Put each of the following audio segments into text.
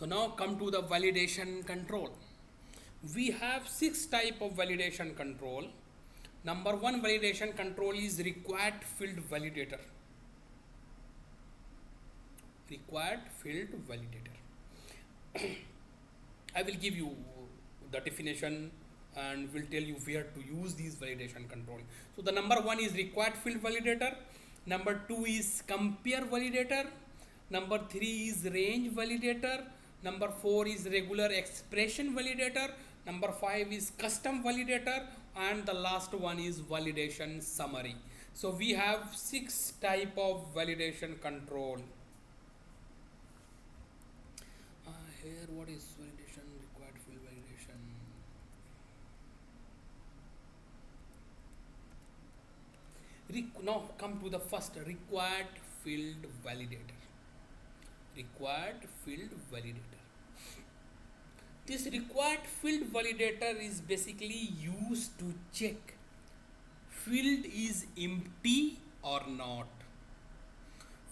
So now come to the validation control. We have 6 type of validation control. Number one validation control is required field validator. Required field validator. I will give you the definition and will tell you where to use these validation control. So the number one is required field validator. Number two is compare validator. Number three is range validator. Number four is regular expression validator. Number five is custom validator, and the last one is validation summary. So we have 6 type of validation control. Here what is validation, required field validation? Now come to the first, required field validator. Required field validator. This required field validator is basically used to check field is empty or not.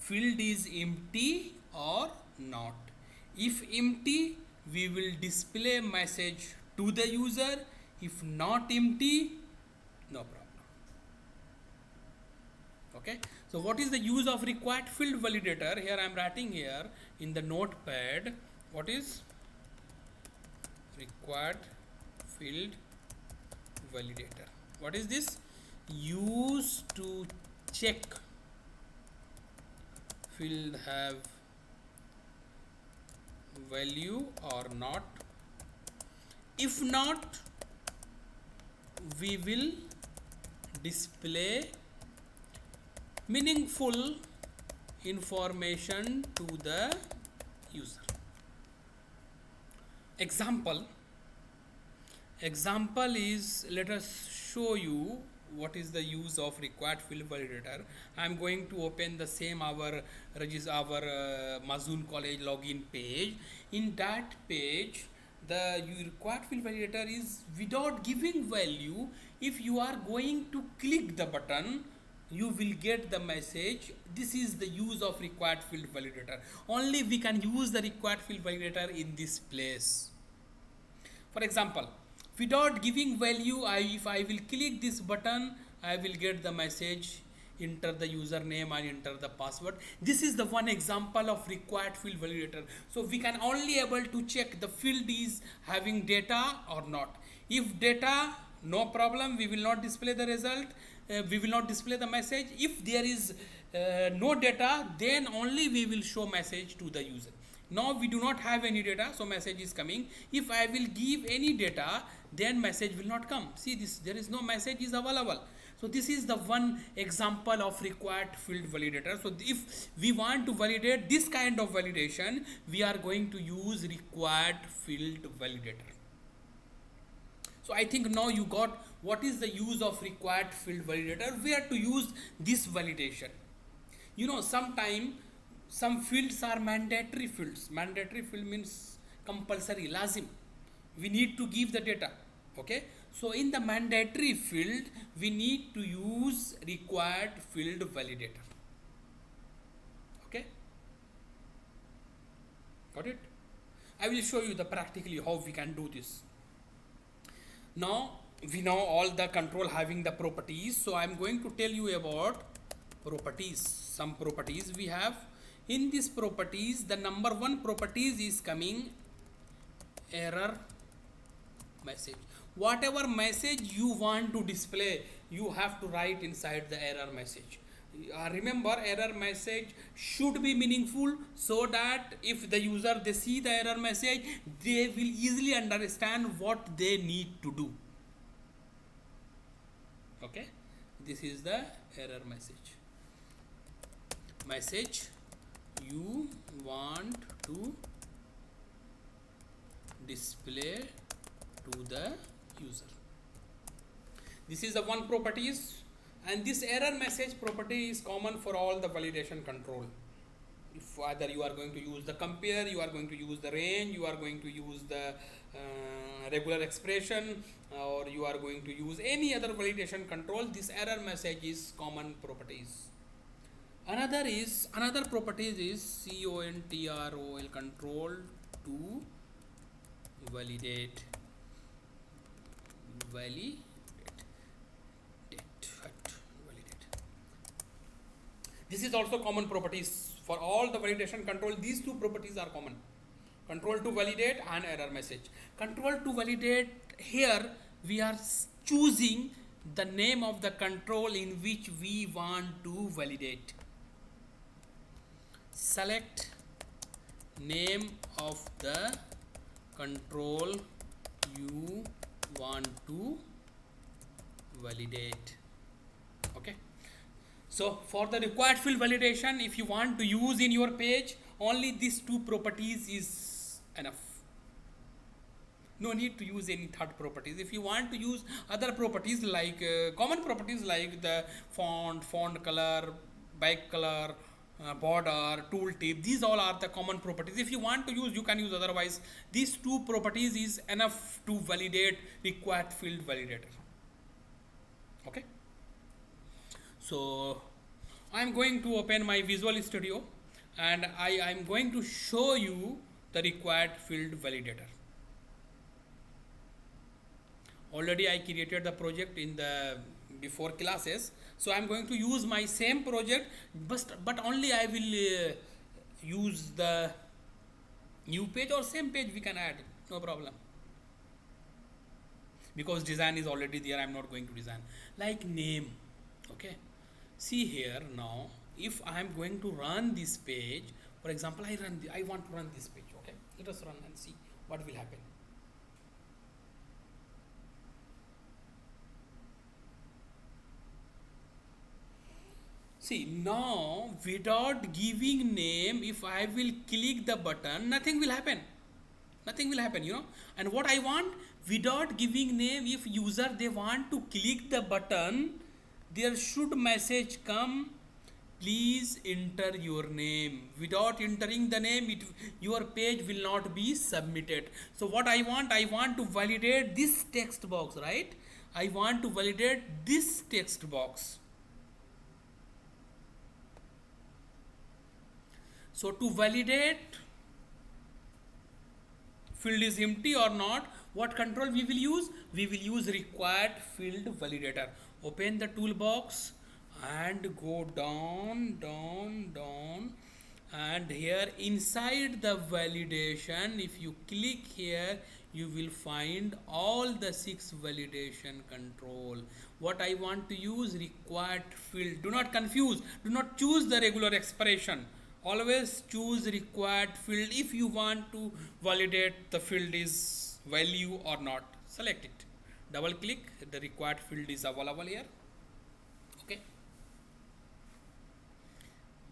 Field is empty or not. If empty, we will display message to the user. If not empty, no problem. Okay, so what is the use of required field validator? Here I am writing here in the notepad. What is required field validator? What is this? Used to check field have value or not. If not, we will display meaningful information to the user. Example is, let us show you what is the use of required field validator. I am going to open the same our Mazoon College login page. In that page, the required field validator is without giving value. If you are going to click the button, you will get the message. This is the use of required field validator. Only we can use the required field validator in this place. For example, without giving value, if I will click this button, I will get the message, enter the username and enter the password. This is the one example of required field validator. So we can only able to check the field is having data or not. If data, no problem, we will not display the result. We will not display the message. If there is no data, then only we will show message to the user. Now we do not have any data, so message is coming. If I will give any data, then message will not come. See this, there is no message is available. So this is the one example of required field validator. So if we want to validate this kind of validation, we are going to use required field validator. So I think now you got what is the use of required field validator, where to use this validation. You know, sometime some fields are mandatory fields. Mandatory field means compulsory, lazim. We need to give the data. Okay. So in the mandatory field, we need to use required field validator. Okay. Got it? I will show you the practically how we can do this. Now we know all the control having the properties. So I am going to tell you about properties. Some properties we have. In these properties, the number one properties is coming error message. Whatever message you want to display, you have to write inside the error message. Remember, error message should be meaningful, so that if the user they see the error message, they will easily understand what they need to do. Okay, this is the error message. Message you want to display to the user. This is the one properties, and this error message property is common for all the validation control. If either you are going to use the compare, you are going to use the range, you are going to use the regular expression, or you are going to use any other validation control, this error message is common properties. Another properties is control to validate validate validate. This is also common properties for all the validation control. These two properties are common: control to validate and error message. Control to validate, here we are choosing the name of the control in which we want to validate. Select name of the control you want to validate. Okay, so for the required field validation, if you want to use in your page, only these two properties is enough. No need to use any third properties. If you want to use other properties like common properties like the font color, back color, border, tooltip, these all are the common properties. If you want to use, you can use. Otherwise, these two properties is enough to validate required field validator. Okay, so I'm going to open my Visual Studio and I am going to show you the required field validator. Already I created the project in the before classes, so I'm going to use my same project, but only I will use the new page or same page we can add, no problem, because design is already there. I'm not going to design like name. Okay, see here now, if I am going to run this page, for example, I want to run this page. Okay, let us run and see what will happen. See, now without giving name, if I will click the button, nothing will happen. Nothing will happen, you know. And what I want, without giving name, if user they want to click the button, there should message come, please enter your name. Without entering the name, your page will not be submitted. So what I want to validate this text box, right? I want to validate this text box. So to validate field is empty or not, what control we will use? We will use required field validator. Open the toolbox and go down, and here inside the validation, if you click here, you will find all the 6 validation control. What I want to use, required field. Do not confuse, do not choose the regular expression. Always choose required field if you want to validate the field is value or not. Select it, double click, the required field is available here. Okay,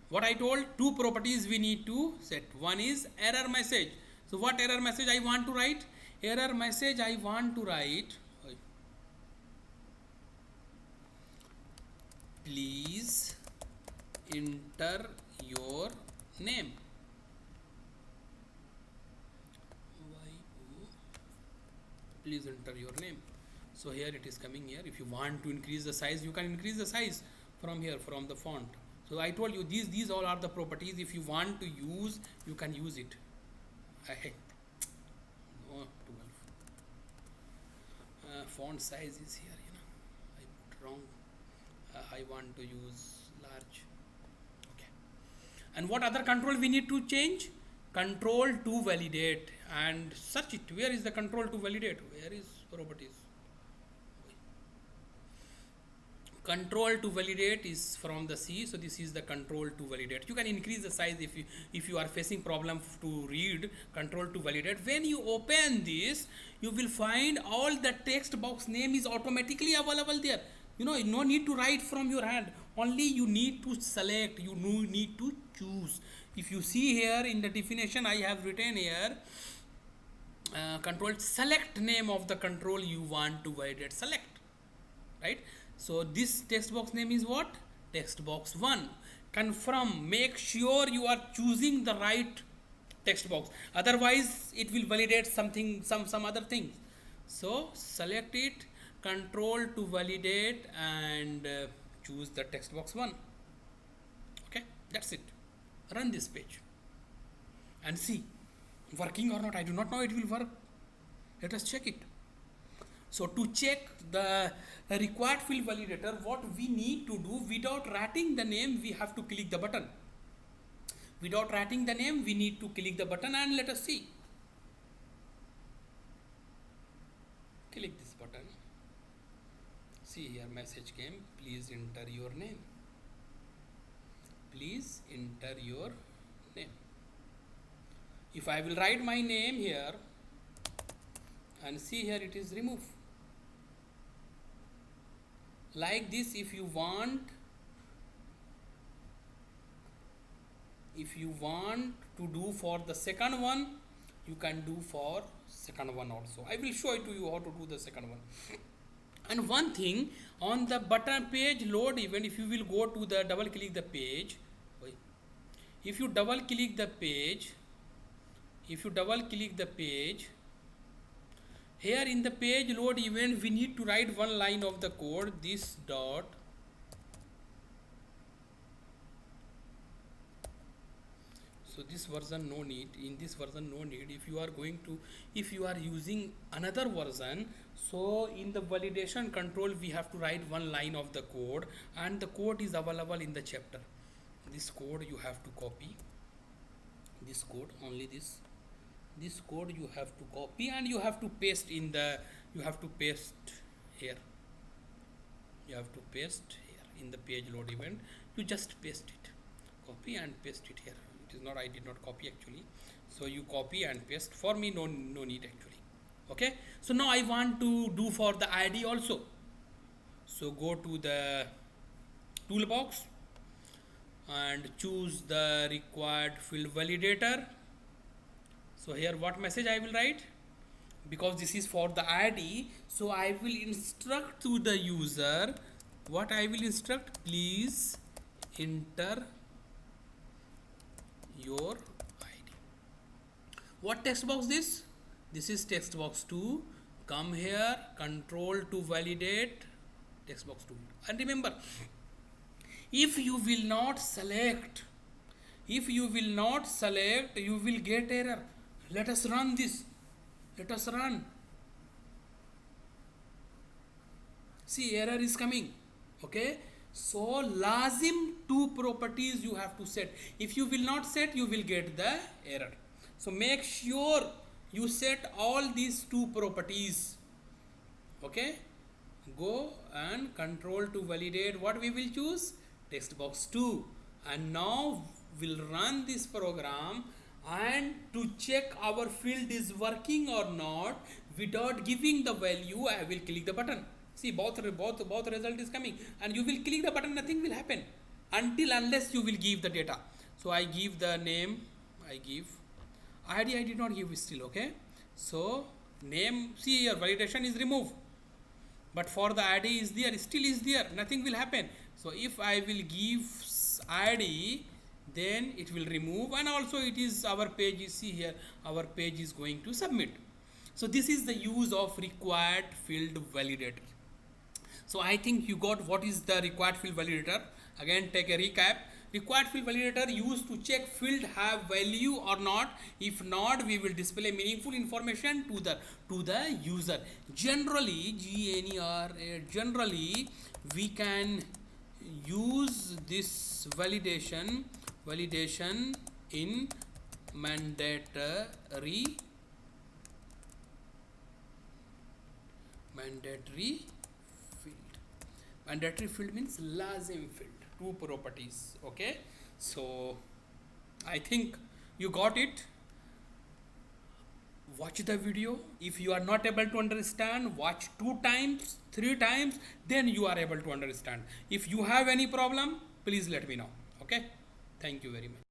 what I told, 2 properties we need to set. One is error message. So what error message I want to write? Error message I want to write, please enter your name. Please enter your name. So here it is coming here. If you want to increase the size, you can increase the size from here, from the font. So I told you these all are the properties. If you want to use, you can use it. Oh, 12. Font size is here, you know, I put wrong. I want to use large. And what other control we need to change? Control to validate, and search it. Where is the control to validate? Where is properties? Control to validate is from the C. So this is the control to validate. You can increase the size if you are facing problem to read. Control to validate. When you open this, you will find all the text box name is automatically available there. You know, no need to write from your hand. Only you need to select, you need to choose. If you see here in the definition, I have written here control, select name of the control you want to validate. Select, right? So this text box name is what? Text box 1. Confirm, make sure you are choosing the right text box. Otherwise, it will validate something, some other things. So select it, control to validate, and choose the text box 1. Okay, that's it. Run this page and see working or not? I do not know it will work. Let us check it. So to check the required field validator, what we need to do, without writing the name, we have to click the button. Without writing the name, we need to click the button, and let us see. Click this button. See here, message came, please enter your name. Please enter your name. If I will write my name here, and see here, it is removed. Like this, if you want to do for the second one, you can do for second one also. I will show it to you how to do the second one. And one thing, on the button page load event, if you will go to the double click the page, if you double click the page, here in the page load event, we need to write one line of the code, this dot so this version no need, in this version no need. If you are using another version, so in the validation control we have to write one line of the code, and the code is available in the chapter. This code you have to copy, this code, only this code you have to copy, and you have to paste in the, you have to paste here in the page load event. You just paste it, copy and paste it here. It is not, I did not copy actually, so you copy and paste. For me, no need actually. Okay, so now I want to do for the ID also. So go to the toolbox and choose the required field validator. So here what message I will write, because this is for the ID, so I will instruct to the user, what I will instruct, please enter your ID. What text box this? This is text box 2. Come here, control to validate, text box 2. And remember, if you will not select, you will get error. Let us run this. See, error is coming. Okay, so lazim 2 properties you have to set. If you will not set, you will get the error. So make sure you set all these 2 properties. Okay, go and control to validate. What we will choose? Text box 2. And now we'll run this program, and to check our field is working or not, without giving the value, I will click the button. See, both result is coming, and you will click the button, nothing will happen unless you will give the data. So I give the name, I give ID, I did not give still. Okay, so name, see here, validation is removed, but for the ID is there, still is there, nothing will happen. So if I will give ID, then it will remove, and also it is our page. You see here, our page is going to submit. So this is the use of required field validator. So I think you got what is the required field validator. Again, take a recap. Required field validator used to check field have value or not. If not, we will display meaningful information to the user. Generally, generally we can use this validation in mandatory field. Mandatory field means lazim field, 2 properties. Okay, so I think you got it. Watch the video. If you are not able to understand, watch 2 times, 3 times, then you are able to understand. If you have any problem, please let me know. Okay, thank you very much.